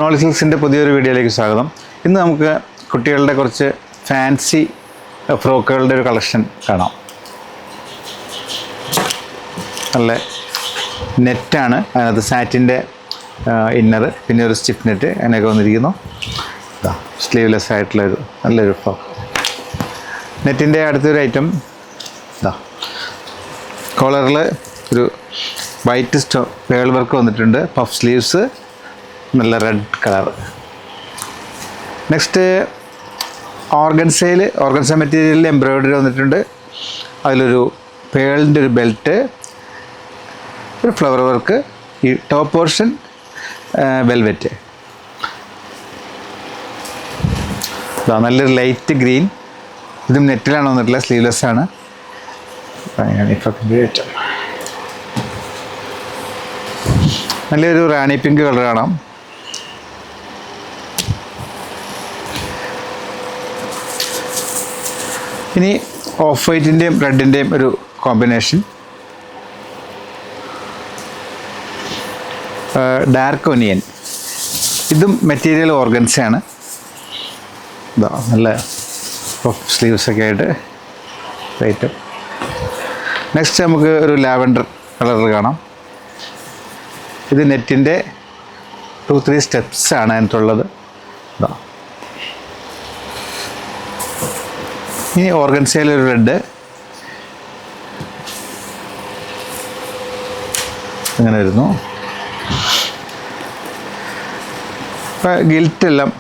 നോളി സിൽക്സിൻ്റെ പുതിയൊരു വീഡിയോയിലേക്ക് സ്വാഗതം. ഇന്ന് നമുക്ക് കുട്ടികളുടെ കുറച്ച് ഫാൻസി ഫ്രോക്കുകളുടെ ഒരു കളക്ഷൻ കാണാം. നല്ല നെറ്റാണ്, അതിനകത്ത് സാറ്റിൻ്റെ ഇന്നർ, പിന്നെ ഒരു സ്റ്റിഫ് നെറ്റ് അങ്ങനെയൊക്കെ വന്നിരിക്കുന്നു. സ്ലീവ്ലെസ് ആയിട്ടുള്ളൊരു നല്ലൊരു ഫ്രോക്ക്. നെറ്റിൻ്റെ അടുത്തൊരു ഐറ്റം കോളറിൽ ഒരു വൈറ്റ് പേൾ വർക്ക് വന്നിട്ടുണ്ട്. പഫ് സ്ലീവ്സ്, നല്ല റെഡ് കളർ. നെക്സ്റ്റ് ഓർഗൻസ മെറ്റീരിയലിൽ എംബ്രോയിഡറി വന്നിട്ടുണ്ട്. അതിലൊരു പേളിൻ്റെ ഒരു ബെൽറ്റ്, ഒരു ഫ്ലവർ വർക്ക്, ഈ ടോപ്പ് പോർഷൻ വെൽവെറ്റ്. നല്ലൊരു ലൈറ്റ് ഗ്രീൻ. ഇതും നെറ്റിലാണ് വന്നിട്ടുള്ളത്, സ്ലീവ്ലെസ് ആണ്. നല്ലൊരു റാണി പിങ്ക് കളർ കാണാം. ഇനി ഓഫ് വൈറ്റിൻ്റെയും റെഡിൻ്റെയും ഒരു കോമ്പിനേഷൻ. Dark onion. ഇതും മെറ്റീരിയൽ ഓർഗൻസയാണ്. നല്ല പഫ് സ്ലീവ്സൊക്കെ ആയിട്ട് ഐറ്റം. നെക്സ്റ്റ് നമുക്ക് ഒരു ലാവൻഡർ കളറിൽ കാണാം. ഇത് നെറ്റിൻ്റെ 2-3 സ്റ്റെപ്സ് ആണ് അതിനകത്തുള്ളത്. ഇനി ഓർഗൻസയിലൊരു റെഡ്, അങ്ങനെ വരുന്നു. ഇപ്പോൾ ഗിൽറ്റെല്ലാം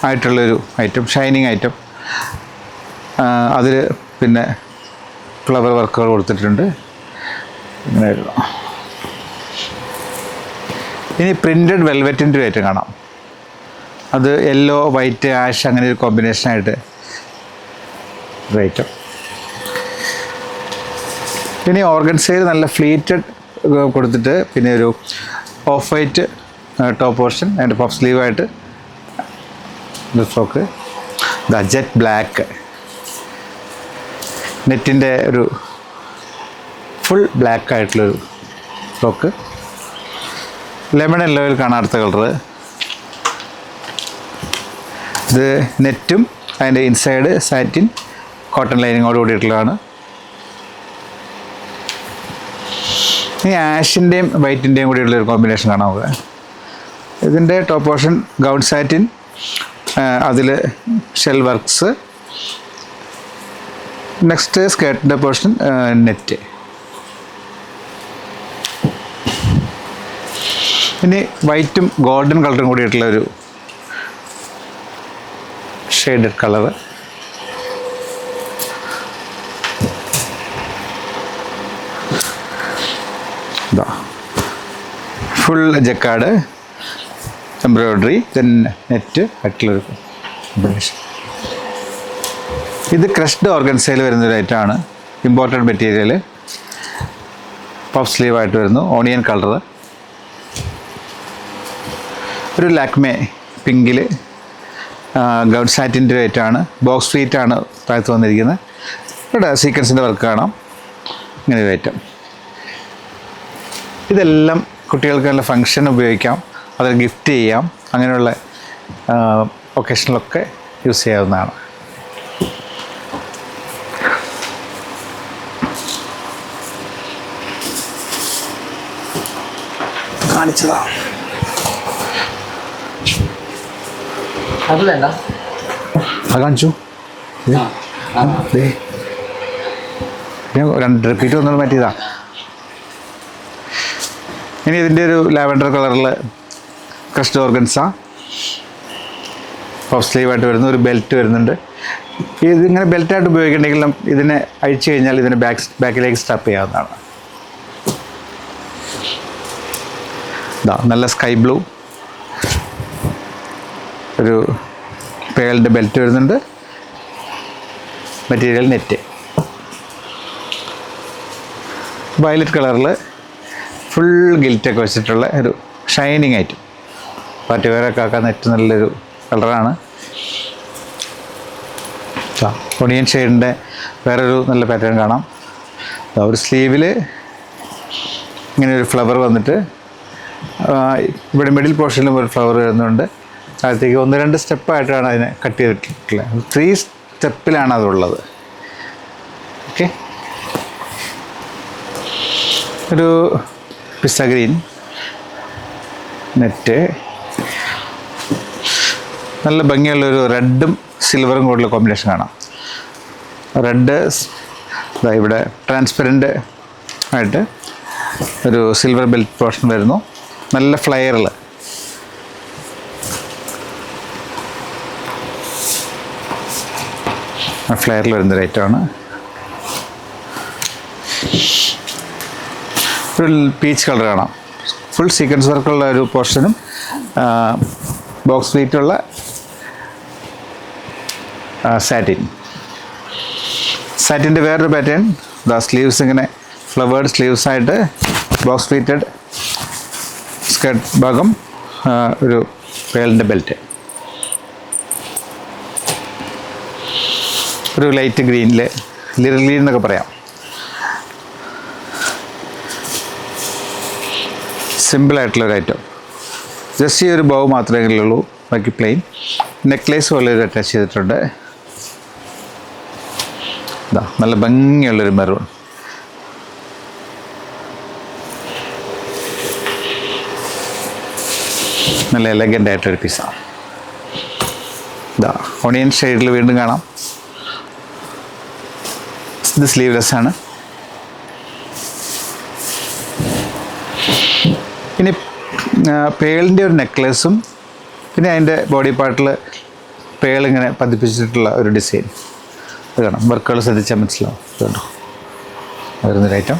ആയിട്ടുള്ളൊരു ഐറ്റം, ഷൈനിങ് ഐറ്റം. അതിൽ പിന്നെ ഫ്ലവർ വർക്കുകൾ കൊടുത്തിട്ടുണ്ട്. ഇങ്ങനെ വരുന്നു. ഇനി പ്രിൻറ്റഡ് വെൽവെറ്റിൻ്റെ ഒരു ഐറ്റം കാണാം. അത് യെല്ലോ, വൈറ്റ്, ആഷ് അങ്ങനെ ഒരു കോമ്പിനേഷനായിട്ട് ഐറ്റം. പിന്നെ ഓർഗൻസയിൽ നല്ല ഫ്ലീറ്റഡ് കൊടുത്തിട്ട് പിന്നെ ഒരു ഓഫ് വൈറ്റ് ടോപ്പ് പോർഷൻ, അതിൻ്റെ പഫ് സ്ലീവായിട്ട് ഫ്രോക്ക്. ജെറ്റ് ബ്ലാക്ക്, നെറ്റിൻ്റെ ഒരു ഫുൾ ബ്ലാക്ക് ആയിട്ടുള്ളൊരു ഫ്രോക്ക്. ലെമൺ യെല്ലോയിൽ കാണാത്ത കളറ്. ഇത് നെറ്റും അതിൻ്റെ ഇൻസൈഡ് സാറ്റിൻ കോട്ടൺ ലൈനിങ്ങോട് കൂടിയിട്ടുള്ളതാണ്. ഇനി ആഷിൻ്റെയും വൈറ്റിൻ്റെയും കൂടിയുള്ളൊരു കോമ്പിനേഷൻ കാണാം നമുക്ക്. ഇതിൻ്റെ ടോപ്പ് പോർഷൻ ഗൗൺ സാറ്റിൻ, അതിൽ ഷെൽ വർക്ക്സ്. നെക്സ്റ്റ് സ്കേർട്ടിൻ്റെ പോർഷൻ നെറ്റ്. ഇനി വൈറ്റും ഗോൾഡൻ കളറും കൂടിയിട്ടുള്ളൊരു shaded colour. Full jacquard embroidery, then net ആയിട്ടുള്ളൊരു കോമ്പിനേഷൻ. ഇത് ക്രഷ്ഡ് ഓർഗൻസയിൽ വരുന്നൊരു ഐറ്റമാണ്. ഇമ്പോർട്ടഡ് മെറ്റീരിയൽ, പഫ് സ്ലീവായിട്ട് വരുന്നു. Onion colour. ഒരു ലാക്മേ പിങ്കിൽ ഗൗൺ സാറ്റിൻ്റെ ഐറ്റമാണ്. ബോക്സ് ഫീറ്റാണ് താഴത്ത് വന്നിരിക്കുന്നത്. ഇവിടെ സീക്വൻസിൻ്റെ വർക്ക് കാണാം. ഇങ്ങനെ ഒരു ഐറ്റം. ഇതെല്ലാം കുട്ടികൾക്ക് നല്ല ഫങ്ഷൻ ഉപയോഗിക്കാം, അത് ഗിഫ്റ്റ് ചെയ്യാം, അങ്ങനെയുള്ള ഒക്കേഷനിലൊക്കെ യൂസ് ചെയ്യാവുന്നതാണ്. കാണിച്ചതാണ്. അതല്ല കാണിച്ചു. രണ്ട് റിപ്പീറ്റ് വന്നാൽ മാറ്റിയതാ. ഇനി ഇതിൻ്റെ ഒരു ലാവൻഡർ കളറിൽ ക്രഷ്ഡ് ഓർഗൻസ, പഫ് സ്ലീവായിട്ട് വരുന്ന ഒരു ബെൽറ്റ് വരുന്നുണ്ട്. ഇതിങ്ങനെ ബെൽറ്റായിട്ട് ഉപയോഗിക്കണമെങ്കിൽ ഇതിനെ അഴിച്ചു കഴിഞ്ഞാൽ ഇതിനെ ബാക്കിലേക്ക് സ്റ്റപ്പ് ചെയ്യാവുന്നതാണ്. നല്ല സ്കൈ ബ്ലൂ, ഒരു പേളിൻ്റെ ബെൽറ്റ് വരുന്നുണ്ട്. Material net. വയലറ്റ് കളറിൽ ഫുൾ ഗിൽറ്റൊക്കെ വെച്ചിട്ടുള്ള ഒരു ഷൈനിങ് ഐറ്റം. പാർട്ടി വെയറൊക്കെ ആക്കാൻ നെറ്റ് നല്ലൊരു കളറാണ്. ഒണിയൻ ഷെയ്ഡിൻ്റെ വേറൊരു നല്ല പാറ്റേൺ കാണാം. ഒരു സ്ലീവിൽ ഇങ്ങനെ ഒരു ഫ്ലവർ വന്നിട്ട് ഇവിടെ മിഡിൽ പോർഷനിലും ഒരു ഫ്ലവർ വരുന്നുണ്ട്. താഴത്തേക്ക് 1-2 സ്റ്റെപ്പായിട്ടാണ് അതിനെ കട്ട് ചെയ്തിട്ടുള്ളത്. 3 സ്റ്റെപ്പിലാണ് അതുള്ളത്. ഓക്കെ, ഒരു പിസ്സ ഗ്രീൻ നെറ്റ്, നല്ല ഭംഗിയുള്ളൊരു റെഡും സിൽവറും കൂടെയുള്ള കോമ്പിനേഷൻ കാണാം. റെഡ് ഇവിടെ ട്രാൻസ്പെറൻറ്റ് ആയിട്ട് ഒരു സിൽവർ ബെൽറ്റ് പോർഷൻ വരുന്നു. നല്ല ഫ്ലയറിൽ വരുന്നൊരു ഐറ്റമാണ്. ഒരു പീച്ച് കളർ കാണാം. ഫുൾ സീക്വൻസ് വർക്കുള്ള ഒരു പോർഷനും ബോക്സ് ഫ്ലീറ്റുള്ള സാറ്റിൻ്റെ വേറൊരു പാറ്റേൺ. സ്ലീവ്സ് ഇങ്ങനെ ഫ്ലവേർഡ് സ്ലീവ്സായിട്ട് ബോക്സ് ഫ്ലീറ്റഡ് സ്കേർട്ട് ഭാഗം, ഒരു പേളിൻ്റെ ബെൽറ്റ്, ഒരു ലൈറ്റ് ഗ്രീനിൽ, ലിറിൽ ഗ്രീൻ എന്നൊക്കെ പറയാം. സിമ്പിളായിട്ടുള്ളൊരു ഐറ്റം. ജസ്റ്റ് ഈ ഒരു ബൗ മാത്രമേ ഉള്ളൂ, ബാക്കി പ്ലെയിൻ. നെക്ലേസ് പോലെ ഒരു അറ്റാച്ച് ചെയ്തിട്ടുണ്ട്. ഇതാ നല്ല ഭംഗിയുള്ളൊരു മെറൂൺ. നല്ല എലഗൻ്റ് ആയിട്ടൊരു പീസാണ്. ഇതാ ഓണിയൻ ഷെയ്ഡിൽ വീണ്ടും കാണാം. ഇത് സ്ലീവ്ലെസ് ആണ്. ഇനി പേളിൻ്റെ ഒരു നെക്ലേസും പിന്നെ അതിൻ്റെ ബോഡി പാർട്ടിൽ പേളിങ്ങനെ പതിപ്പിച്ചിട്ടുള്ള ഒരു ഡിസൈൻ. അത് കാണാം, വർക്കുകൾ ശ്രദ്ധിച്ചാൽ മനസ്സിലാവും. കേട്ടോ, വരുന്നൊരു ഐറ്റം.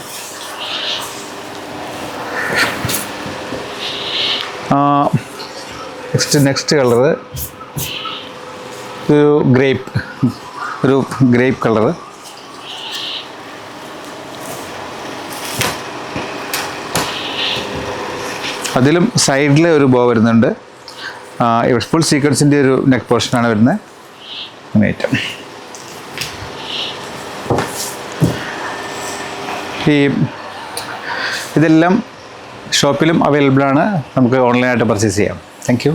നെക്സ്റ്റ് കളറ് ഒരു ഗ്രേപ്പ് കളറ്. അതിലും സൈഡിൽ ഒരു ബോ വരുന്നുണ്ട്. ഫുൾ സീക്വൻസിൻ്റെ ഒരു നെക്ക് പോർഷനാണ് വരുന്നത്. ഐറ്റം ഇതെല്ലാം ഷോപ്പിലും അവൈലബിൾ ആണ്. നമുക്ക് ഓൺലൈനായിട്ട് പർച്ചേസ് ചെയ്യാം. Thank you.